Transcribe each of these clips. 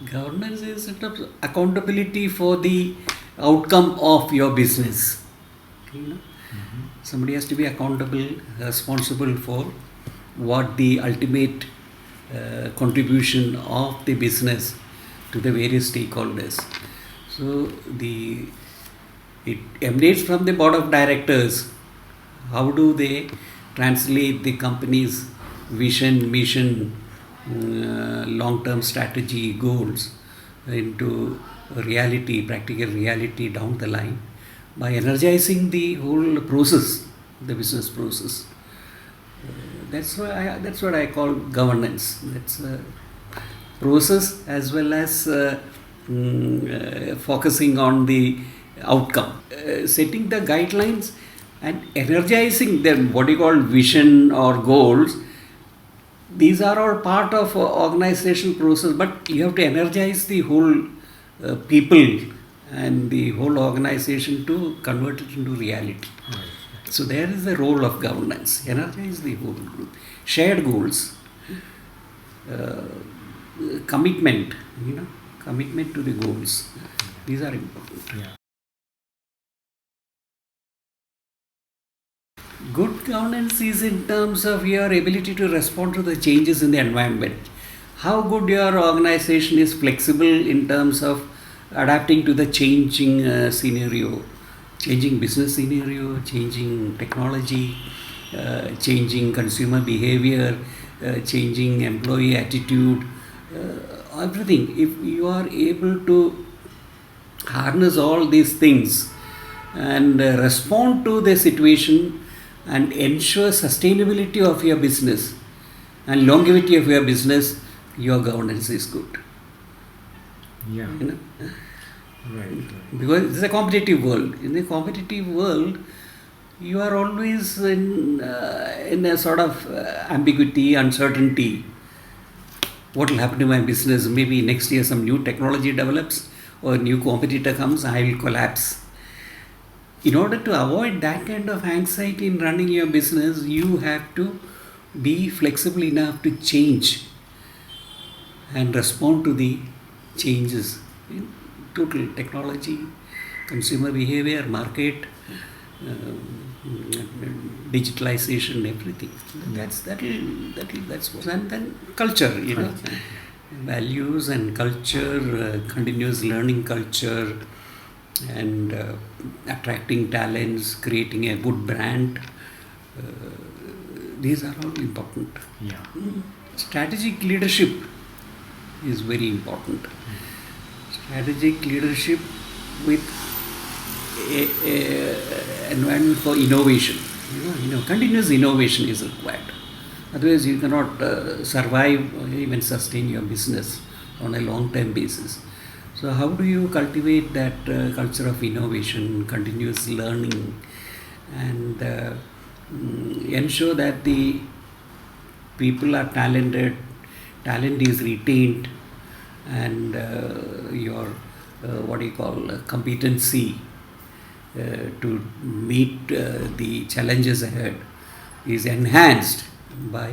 Governance is in terms of accountability for the outcome of your business. Somebody has to be accountable, responsible for what the ultimate contribution of the business to the various stakeholders. So it emanates from the board of directors. How do they translate the company's vision, mission, long-term strategy, goals into reality, practical reality down the line by energizing the whole process, the business process. That's what I call governance. That's a process as well as focusing on the outcome, setting the guidelines and energizing them. What you call vision or goals. These are all part of organizational process, but you have to energize the whole people and the whole organization to convert it into reality. Right. So there is the role of governance. Energize the whole group. Shared goals. Commitment. Commitment to the goals. These are important. Yeah. Good governance is in terms of your ability to respond to the changes in the environment. How good your organization is flexible in terms of adapting to the changing scenario, changing business scenario, changing technology, changing consumer behavior, changing employee attitude, everything. If you are able to harness all these things and respond to the situation and ensure sustainability of your business and longevity of your business, your governance is good. Yeah. Right. Because it's a competitive world. In a competitive world, you are always in a sort of ambiguity, uncertainty. What will happen to my business? Maybe next year some new technology develops or a new competitor comes, I will collapse. In order to avoid that kind of anxiety in running your business, you have to be flexible enough to change and respond to the changes in total technology, consumer behavior, market, digitalization, everything. That's what. And then culture, values and culture, continuous learning culture, and attracting talents, creating a good brand. These are all important. Yeah. Strategic leadership is very important. Strategic leadership with a environment for innovation. Continuous innovation is required. Otherwise, you cannot survive or even sustain your business on a long-term basis. So how do you cultivate that culture of innovation, continuous learning, and ensure that the people are talented, talent is retained, and your competency to meet the challenges ahead is enhanced by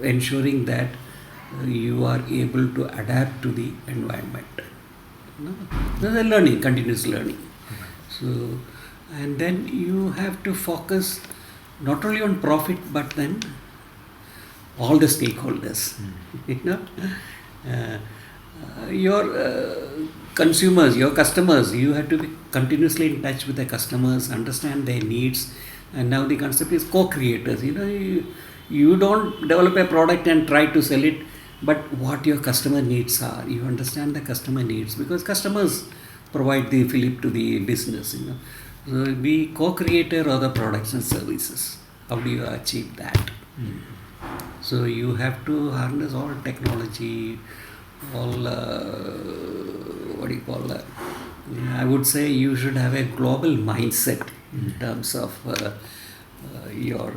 ensuring that you are able to adapt to the environment. There's a learning, continuous learning. So, and then you have to focus not only on profit but then all the stakeholders. Your consumers, your customers, you have to be continuously in touch with the customers, understand their needs, and now the concept is co-creators. You don't develop a product and try to sell it, but what your customer needs are. You understand the customer needs because customers provide the fillip to the business. So be co-creator of the products and services. How do you achieve that? So you have to harness all technology, all I would say you should have a global mindset in terms of your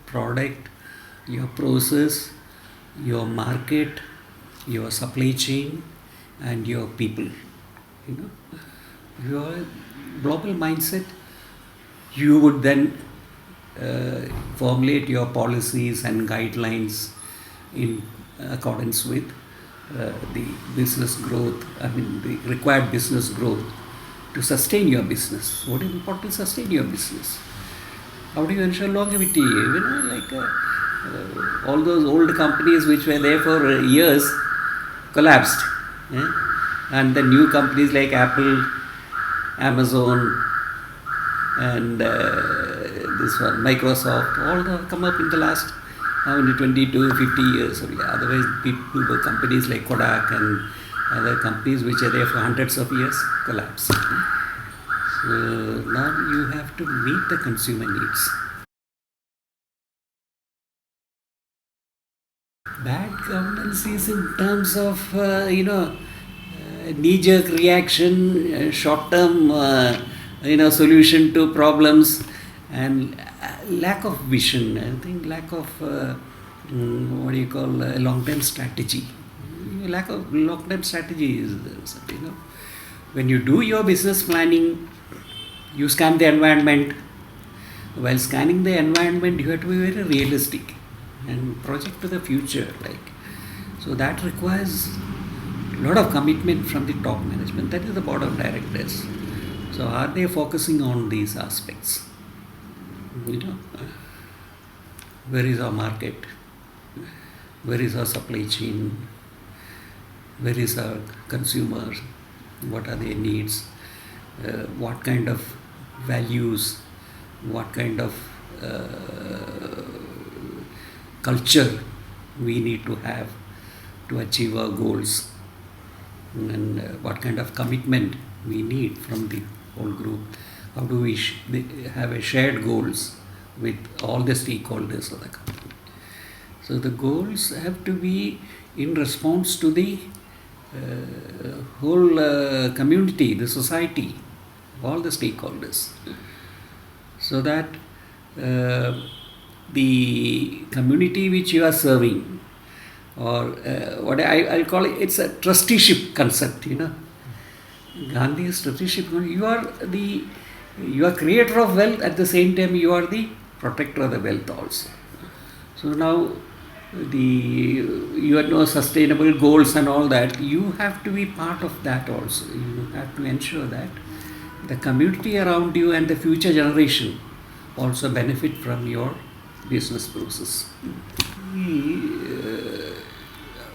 product, your process, your market, your supply chain, and your people. Your global mindset, you would then formulate your policies and guidelines in accordance with the business growth, the required business growth to sustain your business. What is important to sustain your business? How do you ensure longevity? All those old companies which were there for years collapsed. And the new companies like Apple, Amazon, and this one, Microsoft, all have come up in the last 20 to 50 years. Otherwise, people, companies like Kodak and other companies which are there for hundreds of years collapsed. So now you have to meet the consumer needs. Bad governance is in terms of, knee-jerk reaction, short-term, solution to problems, and lack of vision. I think lack of, long-term strategy. Lack of long-term strategy is, when you do your business planning, you scan the environment. While scanning the environment, you have to be very realistic and project to the future. So that requires a lot of commitment from the top management. That is the board of directors. So are they focusing on these aspects? Where is our market? Where is our supply chain? Where is our consumer? What are their needs? What kind of values? What kind of culture we need to have to achieve our goals? And what kind of commitment we need from the whole group? How do we have a shared goals with all the stakeholders of the company? So the goals have to be in response to the whole community, the society, all the stakeholders, so that the community which you are serving, or what I'll call it, it's a trusteeship concept. Gandhi's trusteeship. You are creator of wealth, at the same time you are the protector of the wealth also. So now you have sustainable goals and all that. You have to be part of that also. You have to ensure that the community around you and the future generation also benefit from your business process.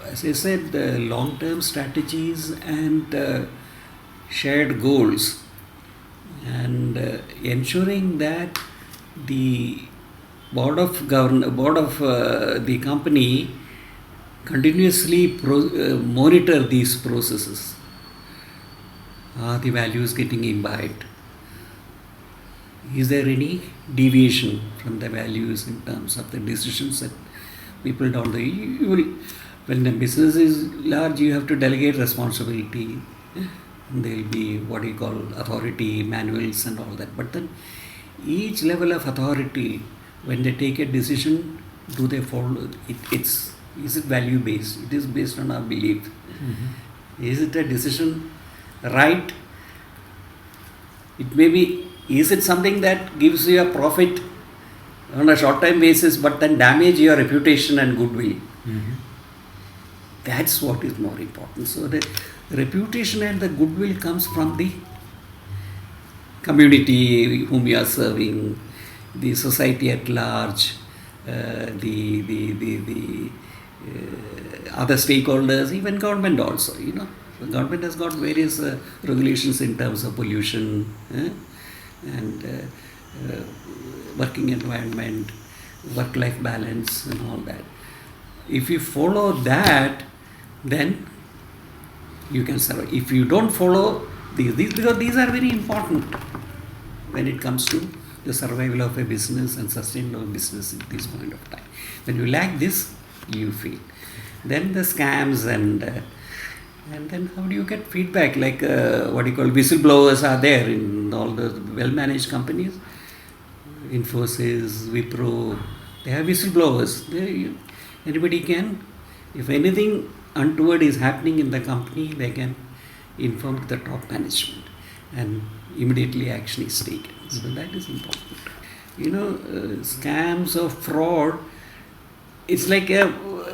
As I said, the long-term strategies and shared goals, and ensuring that the board of the company continuously monitor these processes. Are the values getting imbibed? Is there any deviation from the values in terms of the decisions that people don't do? When the business is large, you have to delegate responsibility. There will be authority manuals and all that. But then each level of authority, when they take a decision, do they follow it? Is it value based? It is based on our belief. Mm-hmm. Is it a decision right? It may be. Is it something that gives you a profit on a short-term basis, but then damage your reputation and goodwill? Mm-hmm. That's what is more important. So the reputation and the goodwill comes from the community whom you are serving, the society at large, the other stakeholders, even government also. The government has got various regulations in terms of pollution and working environment, work-life balance, and all that. If you follow that, then you can survive. If you don't follow these, because these are very important when it comes to the survival of a business and sustainable business at this point of time. When you lack this, you fail. Then the scams and then how do you get feedback? Like whistleblowers are there in all the well-managed companies. Infosys, Wipro, they have whistleblowers. Anybody can, if anything untoward is happening in the company, they can inform the top management and immediately action is taken. So that is important. Scams or fraud, it's like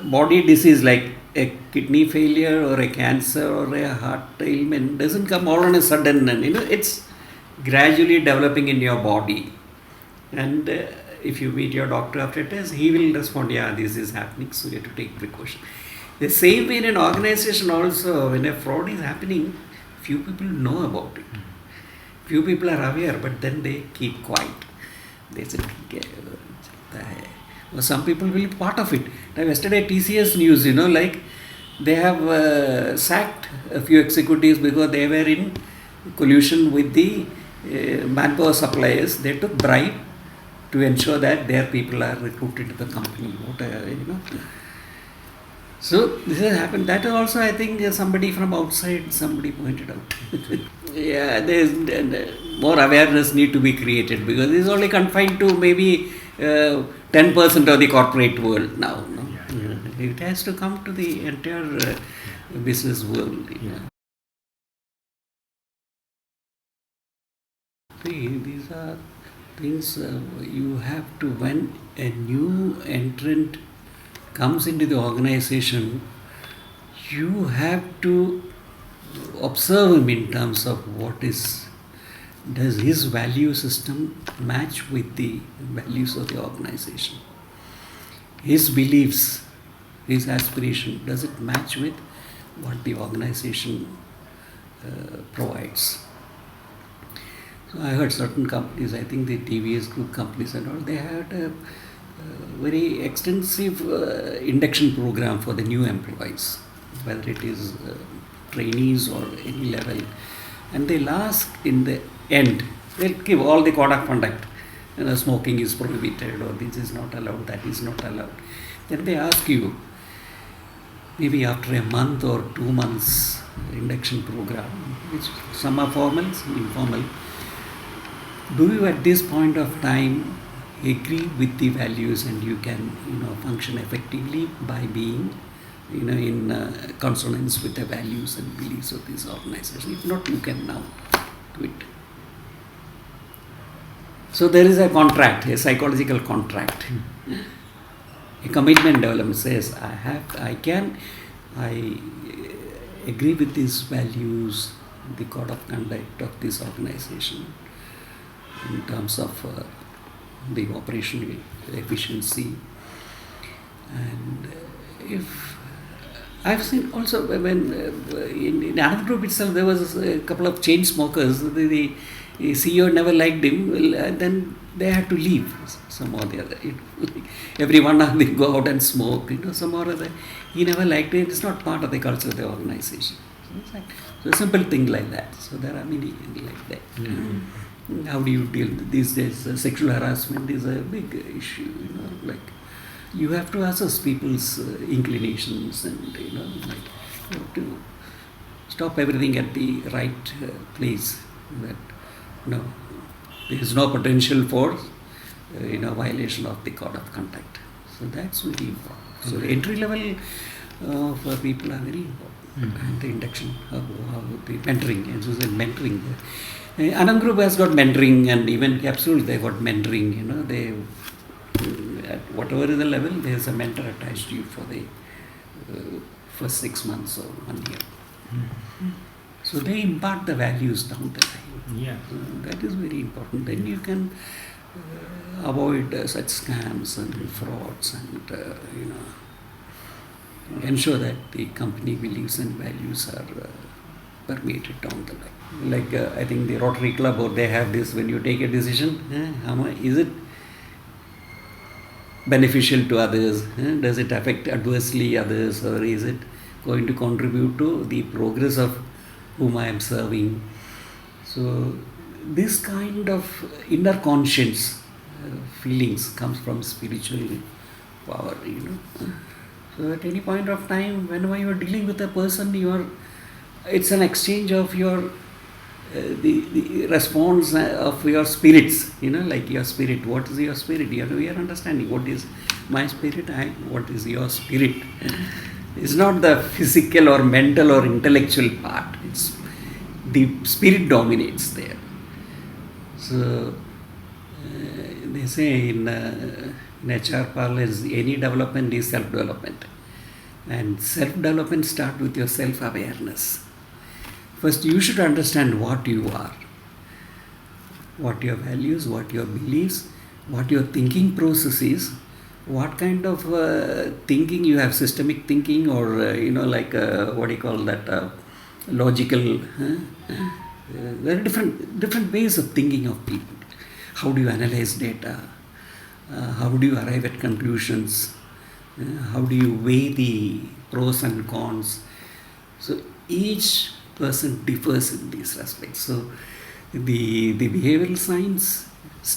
body disease like a kidney failure or a cancer or a heart ailment doesn't come all on a sudden, and it's gradually developing in your body. And if you meet your doctor after a test, he will respond, yeah, this is happening, so you have to take precaution. The same way in an organization also, when a fraud is happening, few people know about it. Few people are aware, but then they keep quiet. They say, well, some people will be part of it. Now, yesterday TCS news, like they have sacked a few executives because they were in collusion with the manpower suppliers. They took bribe to ensure that their people are recruited to the company. So this has happened. That also, I think, somebody from outside, somebody pointed out. Yeah, there's more awareness need to be created, because it's only confined to maybe 10% of the corporate world now. No? Yeah. It has to come to the entire business world. See, these are things you have to, when a new entrant comes into the organization, you have to observe him in terms of does his value system match with the values of the organization? His beliefs, his aspiration, does it match with what the organization provides? So I heard certain companies, I think the TVS Group companies and all, they had a very extensive induction program for the new employees, whether it is trainees or any level, and they'll ask in the end, they'll give all the code of conduct, smoking is prohibited, or this is not allowed, that is not allowed. Then they ask you, maybe after a month or 2 months induction program, which some are formal, some informal, do you at this point of time agree with the values, and you can function effectively by being in consonance with the values and beliefs of this organization? If not, you can now quit. So there is a contract, a psychological contract. A commitment development says, I agree with these values, the code of conduct of this organization in terms of the operational efficiency. And if I've seen also when in Anand Group itself there was a couple of chain smokers. The CEO never liked him. Well, then they had to leave some or the other. Every one of them go out and smoke. Some or other. He never liked it. It's not part of the culture of the organization. So a simple thing like that. So there are many like that. Mm-hmm. How do you deal with these days? Sexual harassment is a big issue. Like you have to assess people's inclinations, and you have to stop everything at the right place. That there is no potential for violation of the code of conduct. So that's very important. So the entry level for people are very important. And the induction, how the mentoring, as you said, mentoring. Anand Group has got mentoring, and even Capsules they got mentoring. They at whatever is the level, there is a mentor attached to you for the first 6 months or 1 year. Mm-hmm. So they impart the values down the line. Yeah, that is very important. Then you can avoid such scams and frauds, and ensure that the company beliefs and values are permeated down the line. Like I think the Rotary Club, or they have this: when you take a decision, is it beneficial to others? Does it affect adversely others, or is it going to contribute to the progress of whom I am serving? So this kind of inner conscience feelings comes from spiritual power. So at any point of time, whenever you are dealing with a person, it's an exchange of your the response of your spirits. Like your spirit. What is your spirit? We are understanding what is my spirit, what is your spirit. It's not the physical or mental or intellectual part. It's the spirit dominates there. So they say in HR parlance, any development is self-development. And self-development starts with your self-awareness. First, you should understand what you are, what your values, what your beliefs, what your thinking process is, what kind of thinking you have, systemic thinking or, what do you call that, logical, there are different ways of thinking of people. How do you analyze data? How do you arrive at conclusions? How do you weigh the pros and cons? So each person differs in these respects. So the behavioral science,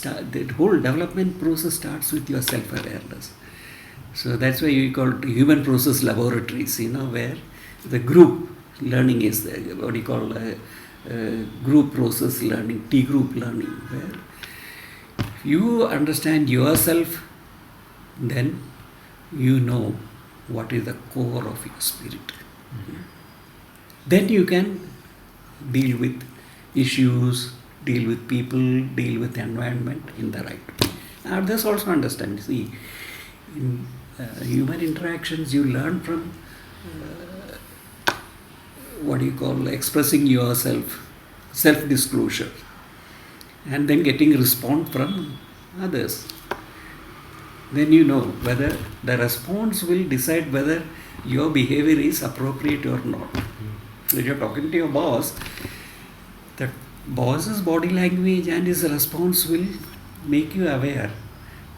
the whole development process starts with your self-awareness. So that's why we call it human process laboratories, where the group learning is there, what you call group process learning, T-group learning, where you understand yourself, then you know what is the core of your spirit. Mm-hmm. Then you can deal with issues, deal with people, deal with the environment in the right way. Others also understand. See, in human interactions, you learn from expressing yourself, self-disclosure, and then getting response from others. Then you know whether the response will decide whether your behavior is appropriate or not. If you're talking to your boss, the boss's body language and his response will make you aware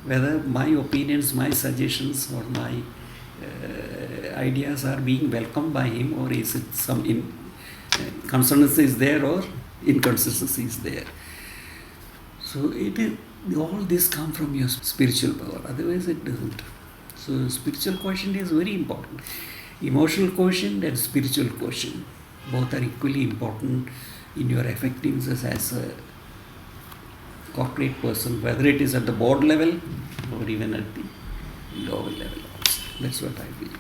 whether my opinions, my suggestions or my ideas are being welcomed by him, or is it some consistency is there or inconsistency is there. So all this come from your spiritual power, otherwise it doesn't. So spiritual quotient is very important. Emotional quotient and spiritual quotient, both are equally important in your effectiveness as a corporate person, whether it is at the board level or even at the lower level also. That's what I believe.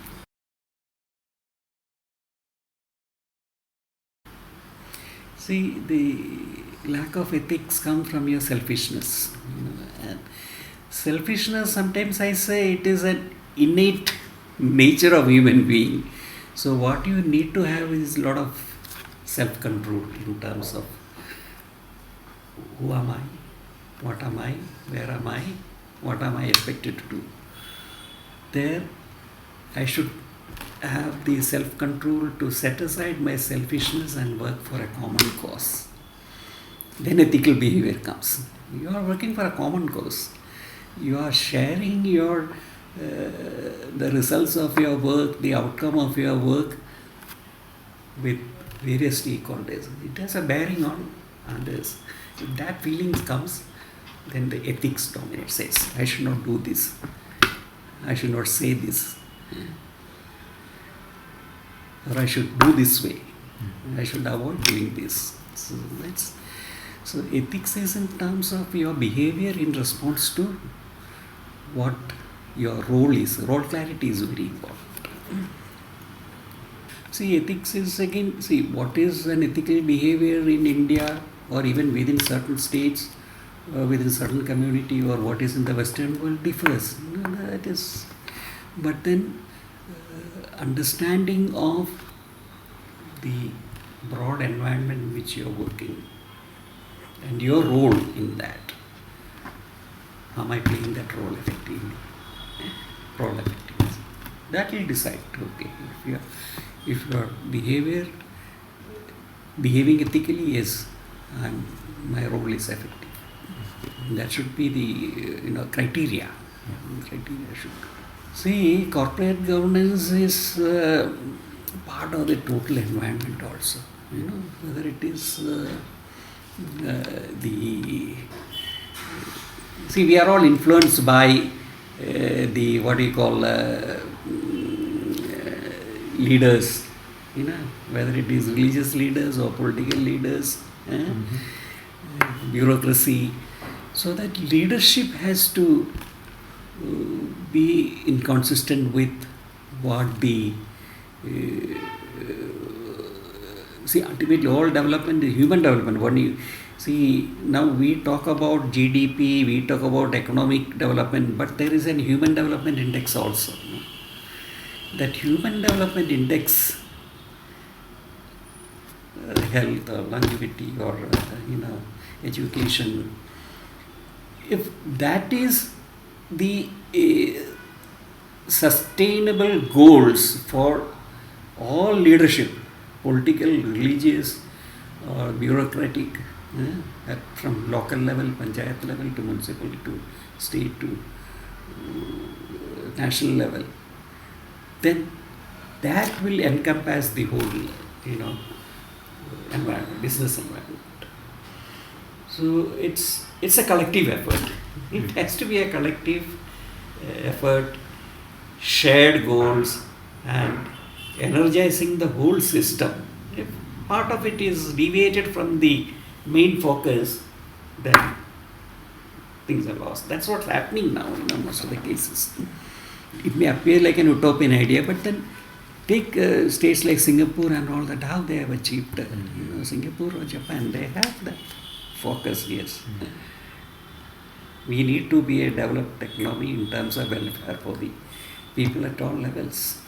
See, the lack of ethics come from your selfishness. And selfishness, sometimes I say it is an innate nature of human being. So what you need to have is a lot of self-control in terms of who am I, what am I, where am I, what am I expected to do. There I should have the self-control to set aside my selfishness and work for a common cause. Then ethical behavior comes. You are working for a common cause. You are sharing your the results of your work, the outcome of your work with various stakeholders. It has a bearing on others. If that feeling comes, then the ethics dominates. Says, I should not do this. I should not say this. Or I should do this way. I should avoid doing this. So ethics is in terms of your behavior in response to what your role is. Role clarity is very important. See, ethics is again, what is an ethical behavior in India or even within certain states, within certain community, or what is in the Western world differs. That is, but then understanding of the broad environment in which you are working and your role in that. Am I playing that role effectively? Role effectiveness. That will decide, okay, if your behaving ethically, yes, my role is effective. That should be the criteria. Criteria should be. See, corporate governance is part of the total environment also. Whether it is we are all influenced by leaders, whether it is religious leaders or political leaders, bureaucracy. So that leadership has to be inconsistent with what the ultimately all development is human development. When you see, now we talk about GDP, we talk about economic development, but there is a human development index also. that human development index, health or longevity or education, if that is the sustainable goals for all leadership, political, religious or bureaucratic, from local level, panchayat level to municipal to state to national level, then that will encompass the whole, environment, business environment. So it's a collective effort. It has to be a collective effort, shared goals, and energizing the whole system. If part of it is deviated from the main focus, then things are lost. That's what's happening now in most of the cases. It may appear like an utopian idea, but then take states like Singapore and all that, how they have achieved that. Singapore or Japan, they have that focus, yes. We need to be a developed economy in terms of welfare for the people at all levels.